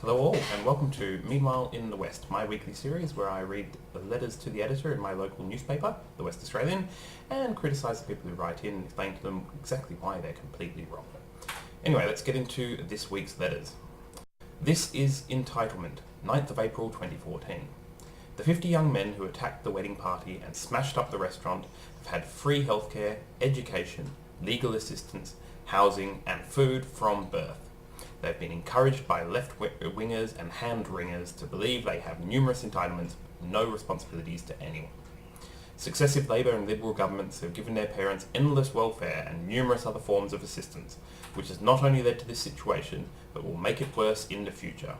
Hello all, and welcome to Meanwhile in the West, my weekly series where I read the letters to the editor in my local newspaper, The West Australian, and criticise the people who write in and explain to them exactly why they're completely wrong. Anyway, let's get into this week's letters. This is Entitlement, 9th of April 2014. The 50 young men who attacked the wedding party and smashed up the restaurant have had free healthcare, education, legal assistance, housing and food from birth. They've been encouraged by left-wingers and hand-wringers to believe they have numerous entitlements, no responsibilities to anyone. Successive Labour and Liberal governments have given their parents endless welfare and numerous other forms of assistance, which has not only led to this situation, but will make it worse in the future.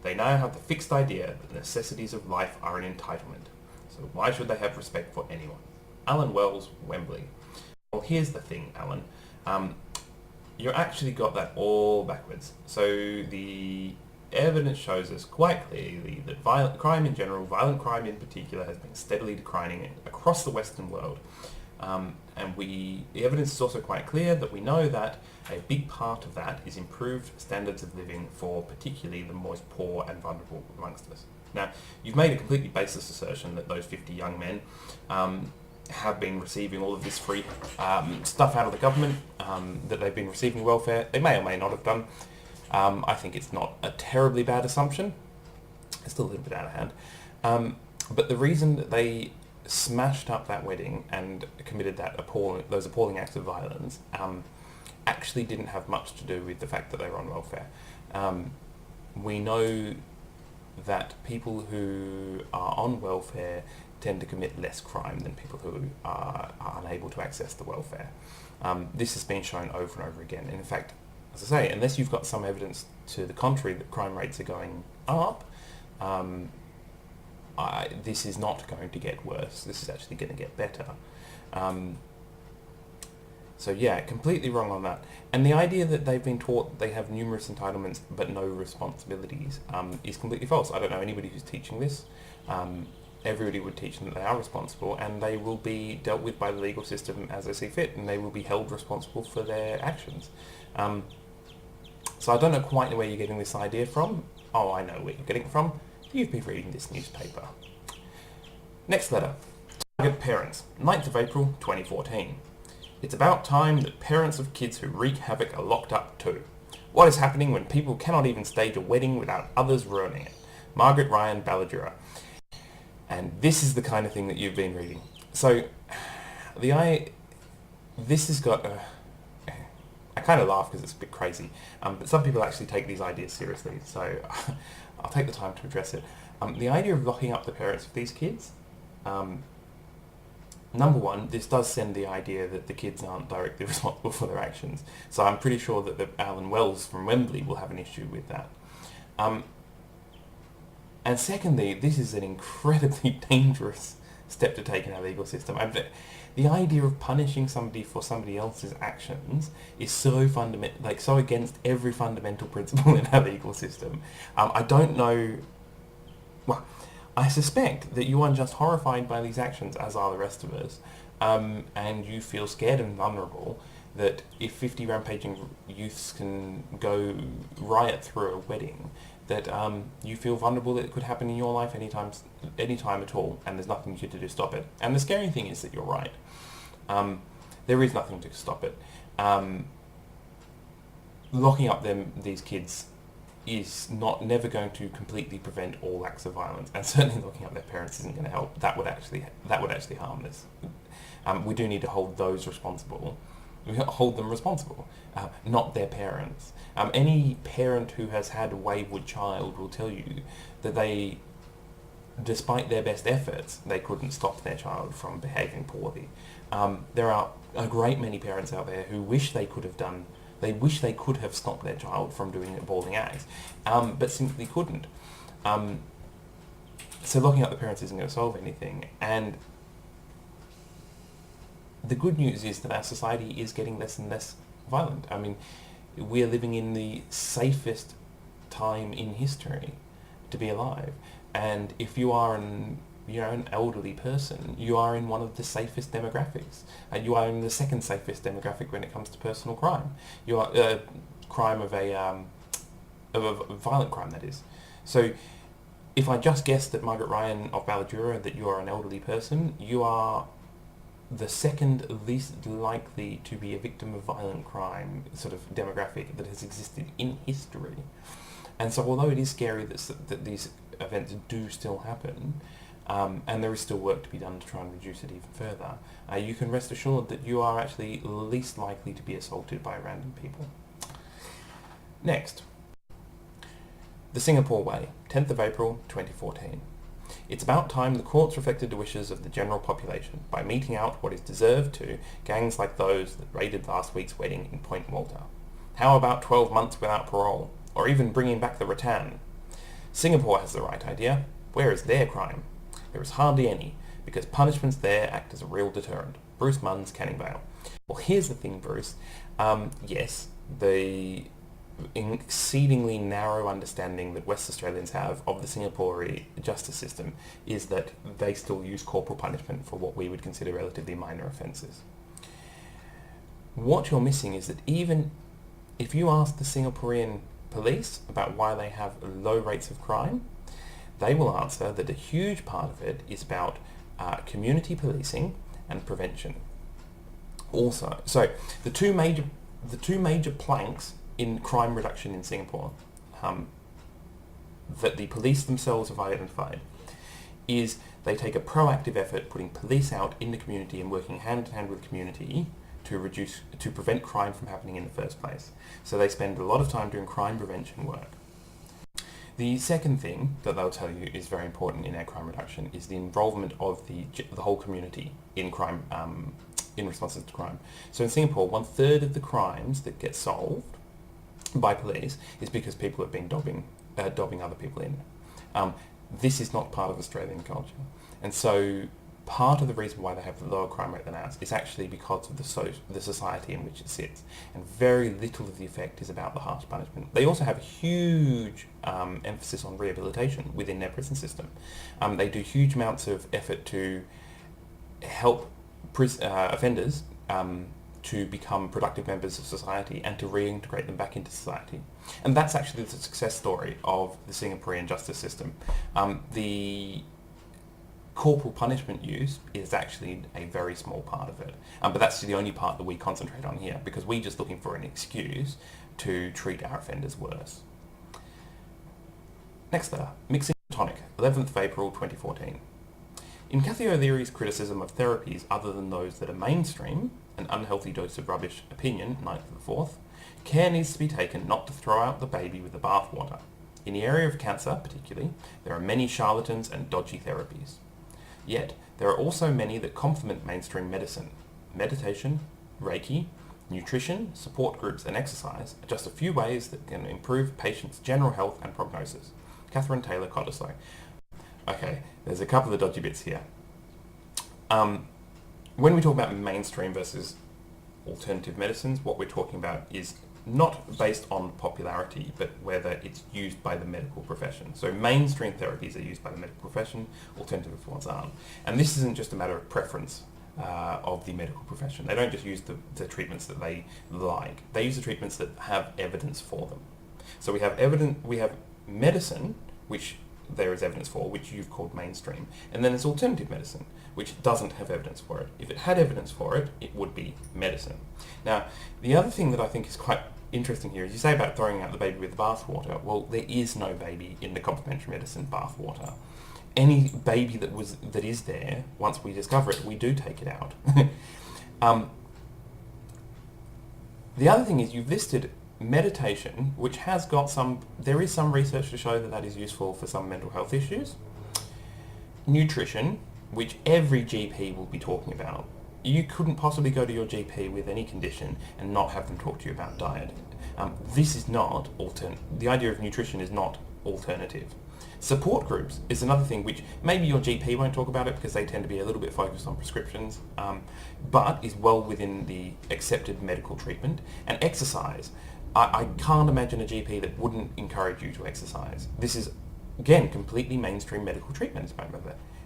They now have the fixed idea that the necessities of life are an entitlement, so why should they have respect for anyone? Alan Wells, Wembley. Well, here's the thing, Alan. You actually got that all backwards. So the evidence shows us quite clearly that violent crime in general, violent crime in particular, has been steadily declining across the Western world. The evidence is also quite clear that we know that a big part of that is improved standards of living for particularly the most poor and vulnerable amongst us. Now, you've made a completely baseless assertion that those 50 young men have been receiving all of this free stuff out of the government, that they've been receiving welfare. They may or may not have done. I think it's not a terribly bad assumption. It's still a little bit out of hand. But the reason that they smashed up that wedding and committed those appalling acts of violence actually didn't have much to do with the fact that they were on welfare. We know that people who are on welfare tend to commit less crime than people who are unable to access the welfare. This has been shown over and over again. And in fact, as I say, unless you've got some evidence to the contrary that crime rates are going up, this is not going to get worse. This is actually going to get better. So yeah, completely wrong on that. And the idea that they've been taught they have numerous entitlements but no responsibilities is completely false. I don't know anybody who's teaching this. Everybody would teach them that they are responsible, and they will be dealt with by the legal system as they see fit, and they will be held responsible for their actions. So I don't know quite where you're getting this idea from. Oh, I know where you're getting it from. You've been reading this newspaper. Next letter. Target parents, 9th of April 2014. It's about time that parents of kids who wreak havoc are locked up too. What is happening when people cannot even stage a wedding without others ruining it? Margaret Ryan Ballajura. And this is the kind of thing that you've been reading. So, this has got I kind of laugh because it's a bit crazy, but some people actually take these ideas seriously, so I'll take the time to address it. The idea of locking up the parents of these kids, number one, this does send the idea that the kids aren't directly responsible for their actions. So I'm pretty sure that Alan Wells from Wembley will have an issue with that. And secondly, this is an incredibly dangerous step to take in our legal system. The idea of punishing somebody for somebody else's actions is so fundamental, so against every fundamental principle in our legal system. I don't know. Well, I suspect that you are just horrified by these actions, as are the rest of us, and you feel scared and vulnerable that if 50 rampaging youths can go riot through a wedding, that you feel vulnerable that it could happen in your life anytime at all, and there's nothing you can do to stop it. And the scary thing is that you're right. There is nothing to stop it. Locking up these kids is never going to completely prevent all acts of violence, and certainly locking up their parents isn't going to help. That would actually harm this. We do need to hold those responsible. We hold them responsible, not their parents. Any parent who has had a wayward child will tell you that they, despite their best efforts, they couldn't stop their child from behaving poorly. There are a great many parents out there who wish they could have stopped their child from doing appalling acts, but simply couldn't. So locking up the parents isn't going to solve anything. And the good news is that our society is getting less and less violent. I mean, we're living in the safest time in history to be alive. And if you are an elderly person, you are in one of the safest demographics. You are in the second safest demographic when it comes to personal crime. You are crime of a of violent crime, that is. So if I just guessed that Margaret Ryan of Ballajura, that you are an elderly person, you are the second least likely to be a victim of violent crime sort of demographic that has existed in history. And so although it is scary that these events do still happen, and there is still work to be done to try and reduce it even further, you can rest assured that you are actually least likely to be assaulted by random people. Next, the Singapore Way, 10th of April 2014. It's about time the courts reflected the wishes of the general population by meting out what is deserved to gangs like those that raided last week's wedding in Point Walter. How about 12 months without parole, or even bringing back the rattan? Singapore has the right idea. Where is their crime? There is hardly any, because punishments there act as a real deterrent. Bruce Munn's Canning Vale. Well, here's the thing, Bruce. Yes, the exceedingly narrow understanding that West Australians have of the Singaporean justice system is that they still use corporal punishment for what we would consider relatively minor offences. What you're missing is that even if you ask the Singaporean police about why they have low rates of crime, they will answer that a huge part of it is about community policing and prevention. Also, so the two major planks in crime reduction in Singapore that the police themselves have identified is they take a proactive effort putting police out in the community and working hand in hand with the community to prevent crime from happening in the first place. So they spend a lot of time doing crime prevention work. The second thing that they'll tell you is very important in our crime reduction is the involvement of the whole community in crime, in responses to crime. So in Singapore, 1/3 of the crimes that get solved by police is because people have been dobbing other people in. This is not part of Australian culture. And so part of the reason why they have the lower crime rate than ours is actually because of the society in which it sits. And very little of the effect is about the harsh punishment. They also have a huge emphasis on rehabilitation within their prison system. They do huge amounts of effort to help offenders to become productive members of society and to reintegrate them back into society. And that's actually the success story of the Singaporean justice system. The corporal punishment use is actually a very small part of it. But that's the only part that we concentrate on here because we're just looking for an excuse to treat our offenders worse. Next letter, mixing tonic, 11th of April 2014. In Cathy O'Leary's criticism of therapies other than those that are mainstream, an unhealthy dose of rubbish opinion, 9th of the 4th, care needs to be taken not to throw out the baby with the bathwater. In the area of cancer, particularly, there are many charlatans and dodgy therapies. Yet, there are also many that complement mainstream medicine. Meditation, Reiki, nutrition, support groups and exercise are just a few ways that can improve patients' general health and prognosis. Catherine Taylor Cottesloe. Okay, there's a couple of dodgy bits here. When we talk about mainstream versus alternative medicines, what we're talking about is not based on popularity, but whether it's used by the medical profession. So mainstream therapies are used by the medical profession, alternative ones aren't. And this isn't just a matter of preference of the medical profession. They don't just use the treatments that they like. They use the treatments that have evidence for them. So we have medicine, which there is evidence for, which you've called mainstream. And then there's alternative medicine, which doesn't have evidence for it. If it had evidence for it, it would be medicine. Now, the other thing that I think is quite interesting here is you say about throwing out the baby with the bathwater. Well, there is no baby in the complementary medicine bathwater. Any baby that is there, once we discover it, we do take it out. The other thing is you've listed meditation, which has got there is some research to show that that is useful for some mental health issues. Nutrition, which every GP will be talking about. You couldn't possibly go to your GP with any condition and not have them talk to you about diet. This is not the idea of nutrition is not alternative. Support groups is another thing which maybe your GP won't talk about it because they tend to be a little bit focused on prescriptions, but is well within the accepted medical treatment. And exercise. I can't imagine a GP that wouldn't encourage you to exercise. This is, again, completely mainstream medical treatment,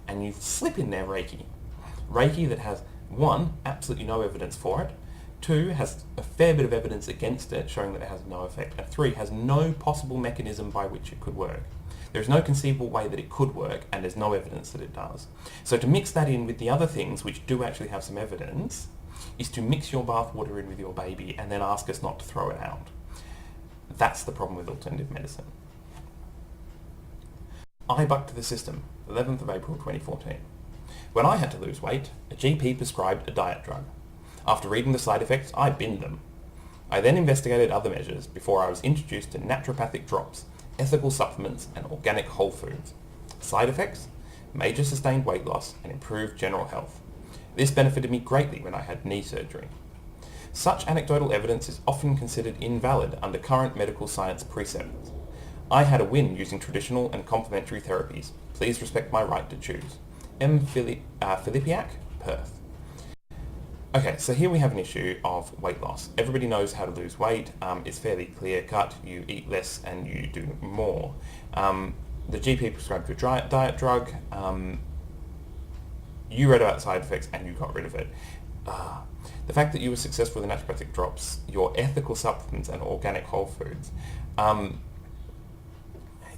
and you slip in there Reiki. Reiki that has, one, absolutely no evidence for it, 2 has a fair bit of evidence against it, showing that it has no effect. And 3 has no possible mechanism by which it could work. There is no conceivable way that it could work, and there's no evidence that it does. So to mix that in with the other things which do actually have some evidence is to mix your bathwater in with your baby and then ask us not to throw it out. That's the problem with alternative medicine. I bucked the system, 11th of April 2014. When I had to lose weight, a GP prescribed a diet drug. After reading the side effects, I binned them. I then investigated other measures before I was introduced to naturopathic drops, ethical supplements and organic whole foods. Side effects? Major sustained weight loss and improved general health. This benefited me greatly when I had knee surgery. Such anecdotal evidence is often considered invalid under current medical science precepts. I had a win using traditional and complementary therapies. Please respect my right to choose. M. Filipiak, Perth. Okay, so here we have an issue of weight loss. Everybody knows how to lose weight. It's fairly clear-cut. You eat less and you do more. The GP prescribed your diet drug. You read about side effects and you got rid of it. The fact that you were successful with the naturopathic drops, your ethical supplements and organic whole foods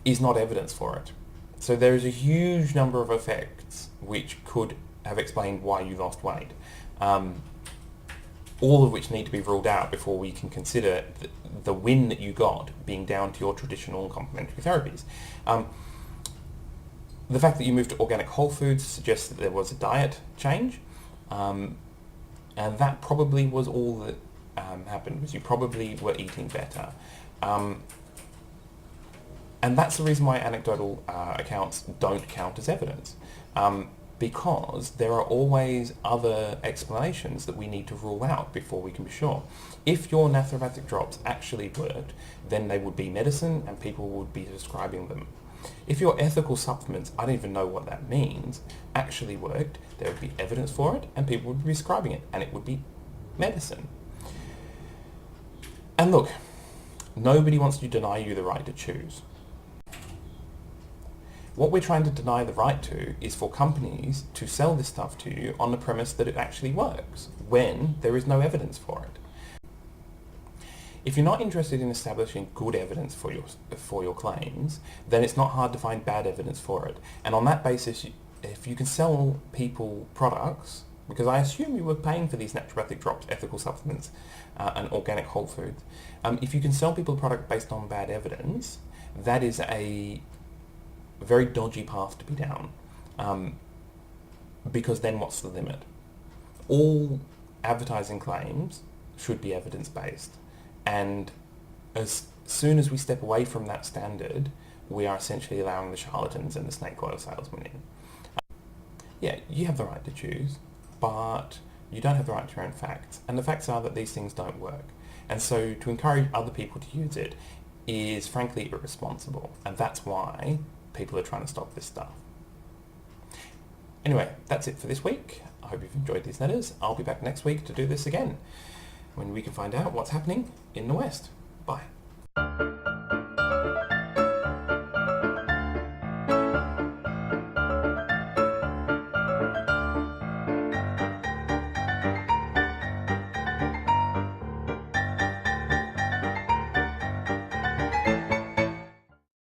is not evidence for it. So there is a huge number of effects which could have explained why you lost weight. All of which need to be ruled out before we can consider the win that you got being down to your traditional and complementary therapies. The fact that you moved to organic whole foods suggests that there was a diet change, and that probably was all that happened, was you probably were eating better. And that's the reason why anecdotal accounts don't count as evidence. Because there are always other explanations that we need to rule out before we can be sure. If your naturopathic drops actually worked, then they would be medicine and people would be prescribing them. If your ethical supplements, I don't even know what that means, actually worked, there would be evidence for it and people would be prescribing it and it would be medicine. And look, nobody wants to deny you the right to choose. What we're trying to deny the right to is for companies to sell this stuff to you on the premise that it actually works, when there is no evidence for it. If you're not interested in establishing good evidence for your claims, then it's not hard to find bad evidence for it. And on that basis, if you can sell people products, because I assume you were paying for these naturopathic drops, ethical supplements, and organic whole foods, if you can sell people a product based on bad evidence, that is a very dodgy path to be down, because then what's the limit? All advertising claims should be evidence-based, and as soon as we step away from that standard, we are essentially allowing the charlatans and the snake oil salesmen in. Yeah, you have the right to choose, but you don't have the right to your own facts, and the facts are that these things don't work. And so to encourage other people to use it is frankly irresponsible, and that's why people are trying to stop this stuff. Anyway, that's it for this week. I hope you've enjoyed these letters. I'll be back next week to do this again, when we can find out what's happening in the West. Bye.